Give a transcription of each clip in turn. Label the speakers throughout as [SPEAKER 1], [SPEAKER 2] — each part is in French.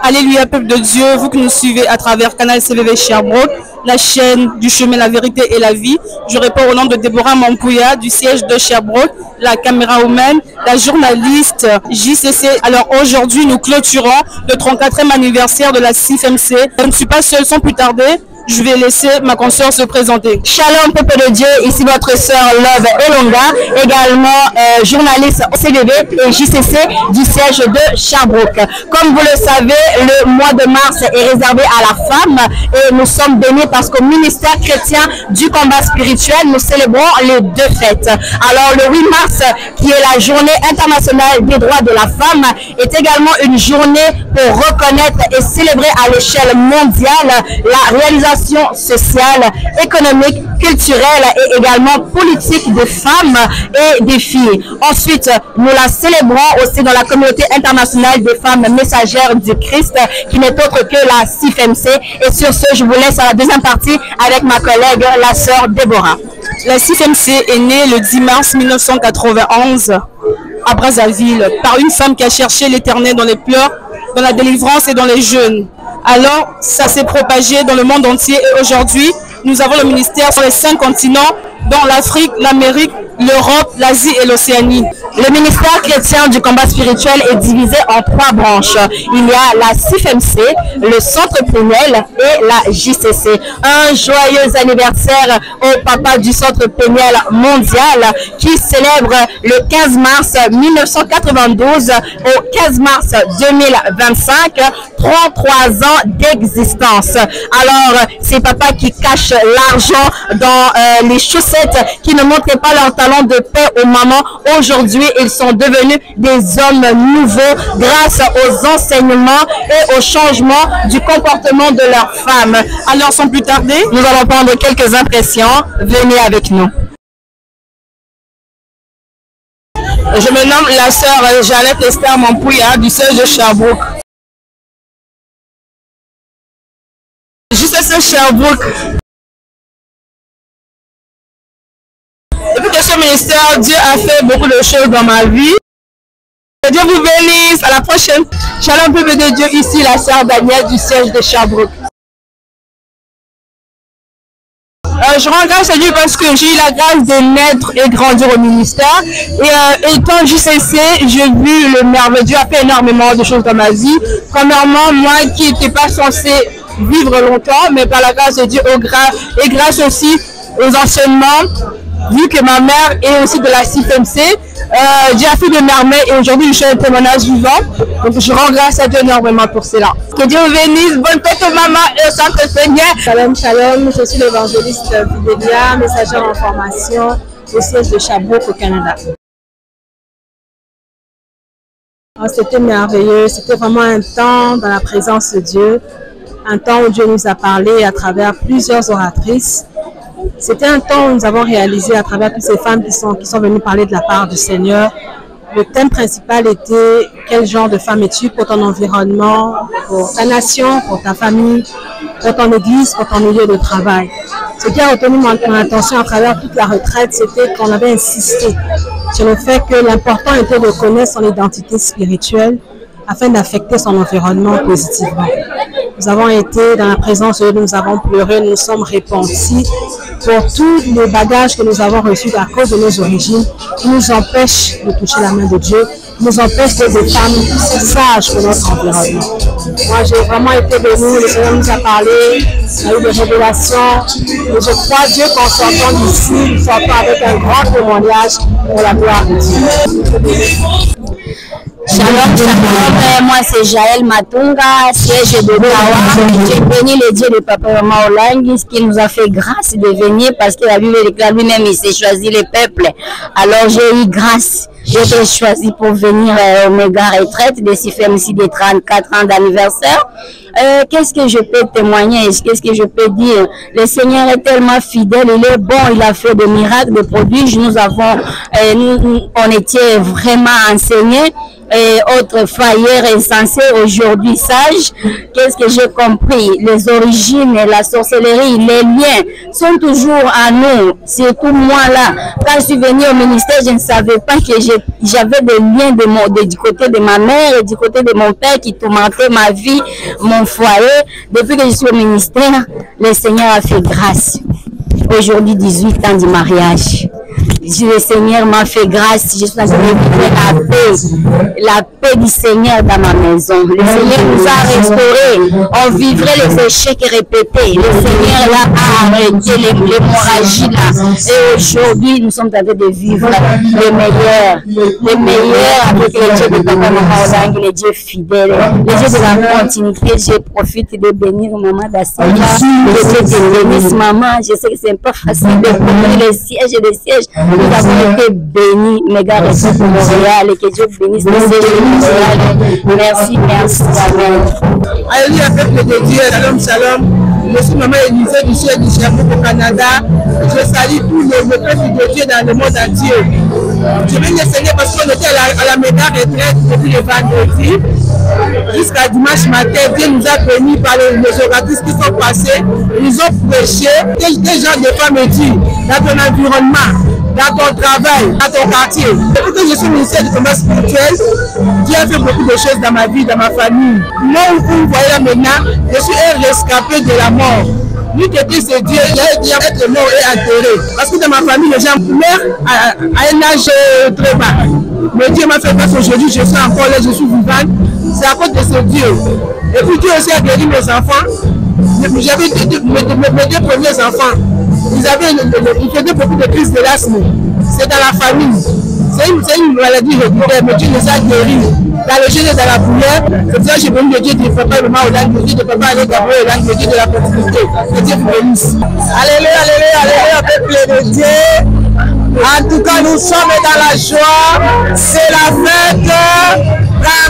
[SPEAKER 1] Alléluia, peuple de Dieu, vous qui nous suivez à travers Canal CVV Sherbrooke, la chaîne du chemin, la vérité et la vie. Je réponds au nom de Déborah Mampouya du siège de Sherbrooke, la camérawoman, la journaliste JCC. Alors aujourd'hui, nous clôturons le 34e anniversaire de la CIFMC. Je ne suis pas seule, sans plus tarder. Je vais laisser ma consoeur se présenter.
[SPEAKER 2] Shalom, peuple de Dieu, ici votre sœur Love Elonga, également journaliste au CVV et JCC du siège de Sherbrooke. Comme vous le savez, le mois de mars est réservé à la femme et nous sommes bénis parce qu'au ministère chrétien du combat spirituel, nous célébrons les deux fêtes. Alors le 8 mars, qui est la journée internationale des droits de la femme, est également une journée pour reconnaître et célébrer à l'échelle mondiale la réalisation sociale, économique, culturelle et également politique des femmes et des filles. Ensuite, nous la célébrons aussi dans la communauté internationale des femmes messagères du Christ, qui n'est autre que la CIFMC. Et sur ce, je vous laisse à la deuxième partie avec ma collègue, la sœur Déborah.
[SPEAKER 1] La CIFMC est née le 10 mars 1991 à Brazzaville par une femme qui a cherché l'Éternel dans les pleurs, dans la délivrance et dans les jeûnes. Alors, ça s'est propagé dans le monde entier et aujourd'hui, nous avons le ministère sur les 5 continents, dont l'Afrique, l'Amérique, l'Europe, l'Asie et l'Océanie.
[SPEAKER 2] Le ministère chrétien du combat spirituel est divisé en 3 branches. Il y a la CIFMC, le Centre Péniel et la JCC. Un joyeux anniversaire au papa du Centre Péniel mondial qui célèbre le 15 mars 1992 au 15 mars 2025, 33 ans d'existence. Alors, c'est papa qui cache l'argent dans les chaussettes qui ne montraient pas leur talent de paix aux mamans. Aujourd'hui, ils sont devenus des hommes nouveaux grâce aux enseignements et au changement du comportement de leurs femmes.
[SPEAKER 1] Alors, sans plus tarder,
[SPEAKER 2] nous allons prendre quelques impressions. Venez avec nous.
[SPEAKER 1] Je me nomme la sœur Jeannette Esther Mampouya du siège de Sherbrooke. JCC Sherbrooke. Depuis que ce ministère, Dieu a fait beaucoup de choses dans ma vie. Que Dieu vous bénisse. À la prochaine. Shalom, peuple de Dieu. Ici, la sœur Danielle du siège de Sherbrooke. Je rends grâce à Dieu parce que j'ai eu la grâce de naître et grandir au ministère. Et étant JCC, j'ai vu le merveilleux. Dieu a fait énormément de choses dans ma vie. Premièrement, moi qui n'étais pas censé vivre longtemps, mais par la grâce de Dieu, et grâce aussi aux enseignements, vu que ma mère est aussi de la CIFMC, Dieu a fait des merveilles et aujourd'hui je suis un témoignage vivant. Donc je rends grâce à Dieu énormément pour cela. Que Dieu vous bénisse, bonne fête aux mamans et au Centre Péniel.
[SPEAKER 3] Shalom, shalom, je suis l'évangéliste Fidélia, messagère en formation au siège de Sherbrooke au Canada. C'était merveilleux, c'était vraiment un temps dans la présence de Dieu, un temps où Dieu nous a parlé à travers plusieurs oratrices. C'était un temps où nous avons réalisé à travers toutes ces femmes qui sont venues parler de la part du Seigneur. Le thème principal était quel genre de femme es-tu pour ton environnement, pour ta nation, pour ta famille, pour ton église, pour ton milieu de travail. Ce qui a retenu mon attention à travers toute la retraite, c'était qu'on avait insisté sur le fait que l'important était de connaître son identité spirituelle afin d'affecter son environnement positivement. Nous avons été dans la présence de Dieu, nous avons pleuré, nous sommes repentis pour tous les bagages que nous avons reçus à cause de nos origines, qui nous empêchent de toucher la main de Dieu, qui nous empêchent d'être des femmes sages pour notre environnement. Moi, j'ai vraiment été bénie, le Seigneur nous a parlé, il y a eu des révélations, et je crois Dieu qu'en sortant d'ici, nous sortons avec un grand témoignage pour la gloire de Dieu.
[SPEAKER 2] Shalom, shalom, moi c'est Jaël Matunga, siège de Tawa. J'ai béni le Dieu de Papa Maolangi, ce qui nous a fait grâce de venir parce que la Bible déclare lui-même, il s'est choisi les peuples. Alors j'ai eu grâce, j'ai été choisi pour venir au méga retraite de CIFMC des 34 ans d'anniversaire. Qu'est-ce que je peux témoigner? Qu'est-ce que je peux dire? Le Seigneur est tellement fidèle, il est bon, il a fait des miracles, des prodiges. Nous avons, on était vraiment enseignés. et autres faillières insensés, aujourd'hui sages. Qu'est-ce que j'ai compris? Les origines, la sorcellerie, les liens sont toujours à nous. Surtout moi là, quand je suis venue au ministère, je ne savais pas que j'avais des liens du côté de ma mère et du côté de mon père qui tourmentaient ma vie, mon foyer. Depuis que je suis au ministère, le Seigneur a fait grâce. Aujourd'hui, 18 ans du mariage. Le Seigneur m'a fait grâce. Je suis en train de vivre la paix du Seigneur dans ma maison. Le Seigneur nous a restaurés. On vivrait les échecs répétés. Le Seigneur là a arrêté l'hémorragie là. Et aujourd'hui, nous sommes en train de vivre les meilleurs avec les dieux de Papa Maman, les dieux fidèles, les dieux de la continuité. Je profite de bénir Maman Dassila. Je sais que bénisse Maman. Je sais que c'est pas facile de couvrir les sièges et les sièges. Nous avons été bénis, méga reçus pour Montréal, et que Dieu bénisse le siège de Montréal. Merci, merci, amen.
[SPEAKER 4] Alléluia, peuple de Dieu, shalom, shalom. Je suis Maman Élisée du siège du Sherbrooke au Canada. Je salue tous les peuples de Dieu dans le monde entier. Je viens de Seigneur parce qu'on était à la méga retraite depuis le vendredi jusqu'à dimanche matin. Dieu nous a bénis par les oratrices qui sont passées. Ils ont prêché. Quel genre de femmes dit dans ton environnement, dans ton travail, dans ton quartier. Depuis que je suis ministère du commerce spirituel, Dieu a fait beaucoup de choses dans ma vie, dans ma famille. Moi, vous voyez là maintenant, je suis un rescapé de la mort. Lui qui était ce Dieu, il a dit être mort et enterré. Parce que dans ma famille, les gens meurent à un âge très bas. Mais Dieu m'a fait grâce aujourd'hui, je suis encore là, je suis vivante. C'est à cause de ce Dieu. Et puis Dieu aussi a guéri mes enfants. J'avais mes deux premiers enfants. Ils faisaient beaucoup de crises de l'asthme. C'est dans la famille. C'est une maladie régulière, mais Dieu les a guéris. Dans le jeûne et dans la prière, c'est pour ça que j'ai béni le Dieu de Papa et Maman Hollande, le Dieu de Papa et Gabriel Hollande, le Dieu de la continuité. Que Dieu vous bénisse. Alléluia, alléluia, alléluia, peuple de Dieu. En tout cas, nous sommes dans la joie. C'est la fête.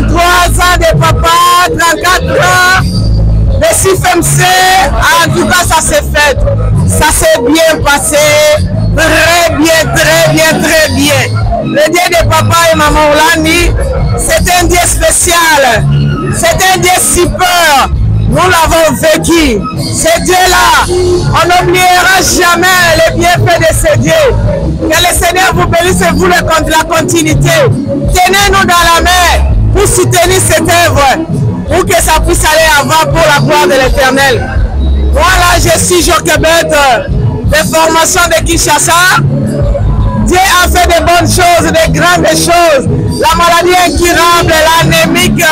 [SPEAKER 4] 33 ans de papa, 34 ans. Le CIFMC, en tout cas, ça s'est fait. Ça s'est bien passé. Très bien, très bien, très bien. Le Dieu de Papa et Maman Hollande, c'est un Dieu spécial. C'est un Dieu super. Nous l'avons vécu. Ce Dieu-là, on n'oubliera jamais les bienfaits de ce Dieu. Que le Seigneur vous bénisse et vous la continuité. Tenez-nous dans la main pour soutenir cette œuvre, pour que ça puisse aller avant pour la gloire de l'Éternel. Voilà, je suis Joquebet de formation de Kinshasa. Dieu a fait de bonnes choses, de grandes choses. La maladie incurable, l'anémique,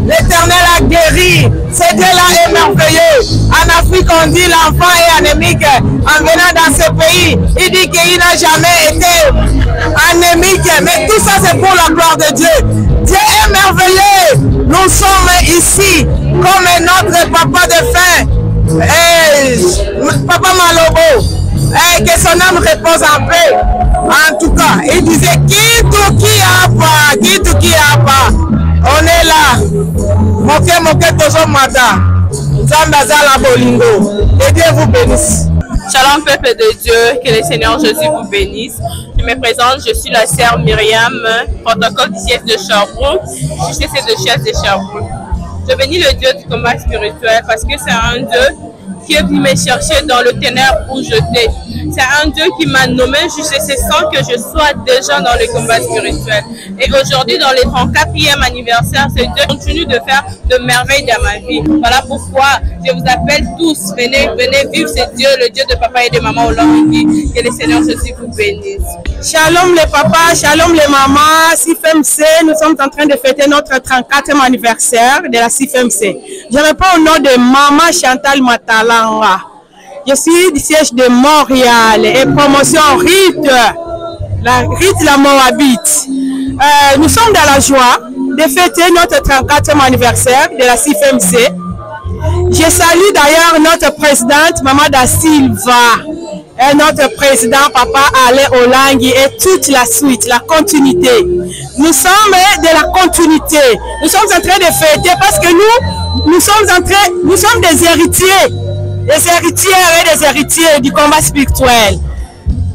[SPEAKER 4] l'Éternel a guéri. Ce Dieu-là est merveilleux. En Afrique, on dit l'enfant est anémique. En venant dans ce pays, il dit qu'il n'a jamais été anémique. Mais tout ça, c'est pour la gloire de Dieu. Dieu est merveilleux. Nous sommes ici comme notre papa de fin, Papa Malobo. Que son âme repose en paix. En tout cas, il disait Kituki Apa. On est là. Moke Tozo Mata. Zambazala Bolingo. Et Dieu vous bénisse.
[SPEAKER 5] Shalom peuple de Dieu, que le Seigneur Jésus vous bénisse. Je me présente, je suis la sœur Myriam, protocole du siège de Sherbrooke, JCC de siège de Sherbrooke. Je bénis le Dieu du combat spirituel parce que c'est un Dieu qui est venu me chercher dans le ténèbre où j'étais. C'est un Dieu qui m'a nommé JCC sans que je sois déjà dans le combat spirituel. Et aujourd'hui, dans le 34e anniversaire, ce Dieu continue de faire de merveilles dans ma vie. Voilà pourquoi je vous appelle tous, venez vivre ce Dieu, le Dieu de Papa et de Maman Hollande. Que le Seigneur Jésus vous bénisse.
[SPEAKER 4] Shalom les papas, shalom les mamans, CIFMC, nous sommes en train de fêter notre 34e anniversaire de la CIFMC. Je réponds au nom de Maman Chantal Matalanga. Je suis du siège de Montréal et promotion Rite, la Moabite. Nous sommes dans la joie de fêter notre 34e anniversaire de la CIFMC. Je salue d'ailleurs notre présidente, Maman Da Silva, et notre président, Papa Alain Hollande, et toute la suite, la continuité. Nous sommes de la continuité. Nous sommes en train de fêter parce que nous sommes des héritiers. Des héritières et des héritiers du combat spirituel.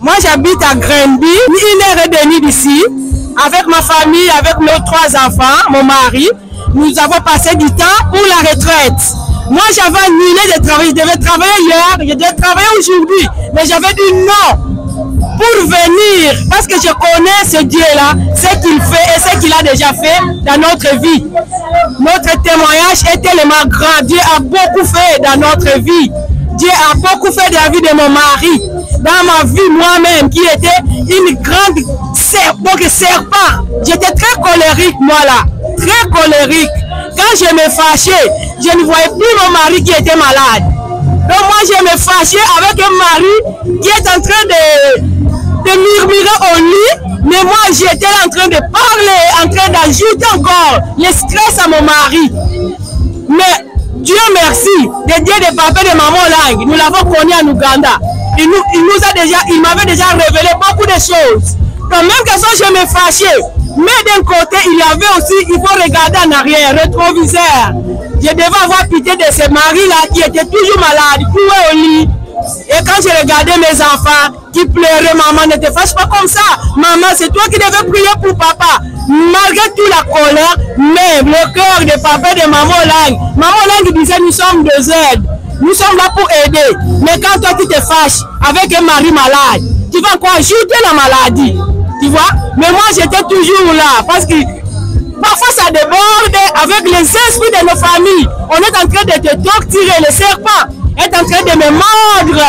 [SPEAKER 4] Moi, j'habite à Granby, 1 heure et demie d'ici. avec ma famille, avec nos 3 enfants, mon mari, nous avons passé du temps pour la retraite. Moi, j'avais annulé de travailler. Je devais travailler hier, je devais travailler aujourd'hui. Mais j'avais dit non pour venir. Parce que je connais ce Dieu-là, ce qu'il fait et ce qu'il a déjà fait dans notre vie. Notre témoignage est tellement grand. Dieu a beaucoup fait dans notre vie. Dieu a beaucoup fait dans la vie de mon mari. Dans ma vie, moi-même, qui était une grande serpent. J'étais très colérique, moi là. Très colérique. Quand je me fâchais, je ne voyais plus mon mari qui était malade. Donc moi, je me fâchais avec un mari qui est en train de murmurer au lit. Mais moi, j'étais en train de parler, en train d'ajouter encore le stress à mon mari. Mais Dieu merci, de Dieu de papa et de maman Lang, nous l'avons connu en Ouganda. Il m'avait déjà révélé beaucoup de choses. Donc même que ça, je me fâchais. Mais d'un côté, il y avait aussi, il faut regarder en arrière, rétroviseur. Je devais avoir pitié de ce mari-là qui était toujours malade, courait au lit. Et quand je regardais mes enfants qui pleuraient, maman, ne te fâche pas comme ça. Maman, c'est toi qui devais prier pour papa. Malgré toute la colère, mais le cœur de papa et de maman Lang. Maman Lang disait, nous sommes des aides. Nous sommes là pour aider. Mais quand toi tu te fâches avec un mari malade, tu vas encore ajouter la maladie. Tu vois? Mais moi j'étais toujours là parce que parfois ça déborde avec les esprits de nos familles. On est en train de te torturer. Le serpent est en train de me mordre.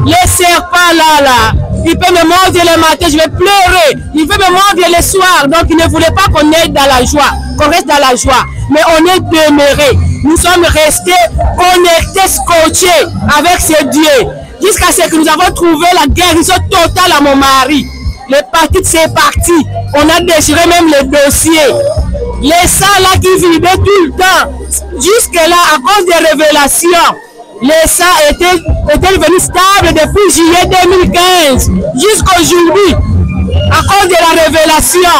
[SPEAKER 4] Le serpent là, il peut me mordre le matin, je vais pleurer. Il peut me mordre le soir. Donc il ne voulait pas qu'on aille dans la joie, qu'on reste dans la joie. Mais on est demeuré. Nous sommes restés connectés, scotchés avec ce Dieu. Jusqu'à ce que nous avons trouvé la guérison totale à mon mari. L'hépatite, c'est parti. On a déchiré même le dossier. Les sangs là qui vivaient tout le temps. Jusque-là, à cause des révélations, les sangs étaient devenus stables depuis juillet 2015 jusqu'aujourd'hui. À cause de la révélation.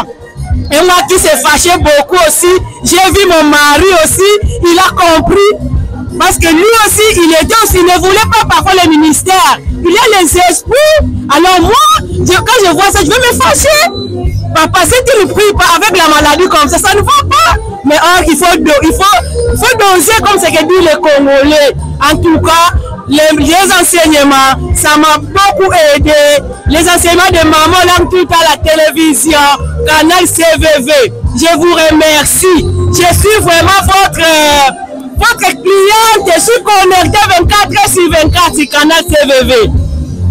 [SPEAKER 4] Et moi qui s'est fâché beaucoup aussi, j'ai vu mon mari aussi, il a compris. Parce que lui aussi, il ne voulait pas parfois le ministère. Il a les esprits. Alors moi, quand je vois ça, je vais me fâcher. Papa, si tu ne pries pas avec la maladie comme ça ne va pas. Mais or, il faut doser comme ce que dit le Congolais. En tout cas, les enseignements, ça m'a beaucoup aidé. Les enseignements de maman Lang tout à la télévision, canal CVV. Je vous remercie. Je suis vraiment votre cliente. Je suis connecté 24 heures sur 24 sur canal CVV.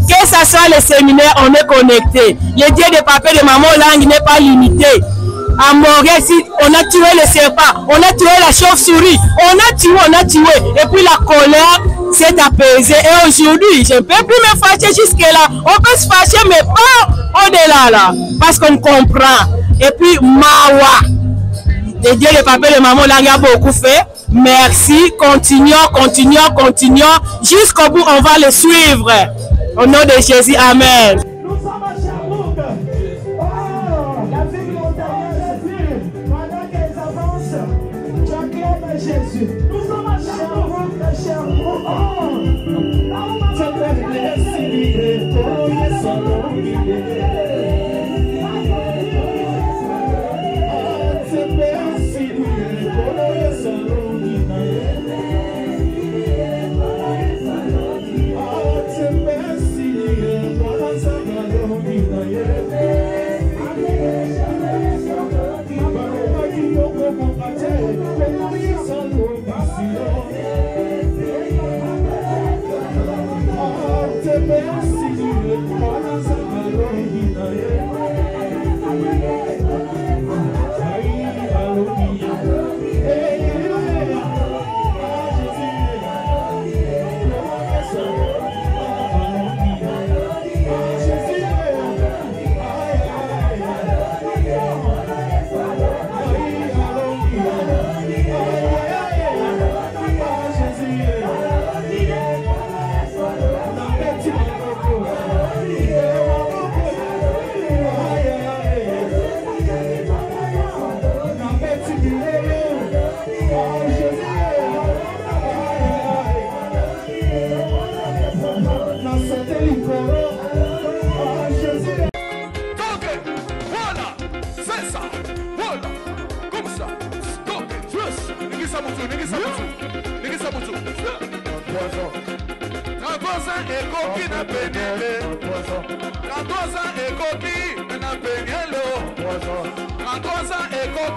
[SPEAKER 4] Que ce soit le séminaire, on est connecté. Le Dieu de papa et de maman Lang n'est pas limité. À Montréal, on a tué le serpent, on a tué la chauve-souris, on a tué. Et puis la colère s'est apaisée. Et aujourd'hui, je ne peux plus me fâcher jusque-là. On peut se fâcher, mais pas au-delà là. Parce qu'on comprend. Et puis, Mawa. Le Dieu de papa et de maman Lang a beaucoup fait. Merci. Continuons. Jusqu'au bout, on va le suivre. Au nom de Jésus, amen.
[SPEAKER 6] Nous sommes à Sherbrooke. La ville montagneuse, pendant qu'elles avancent, tu acclames Jésus. Nous sommes à Sherbrooke.
[SPEAKER 7] Ningisa mutu. 33 ans ekoki na penele. 33 ans ekoki na penele. 33 ans ekoki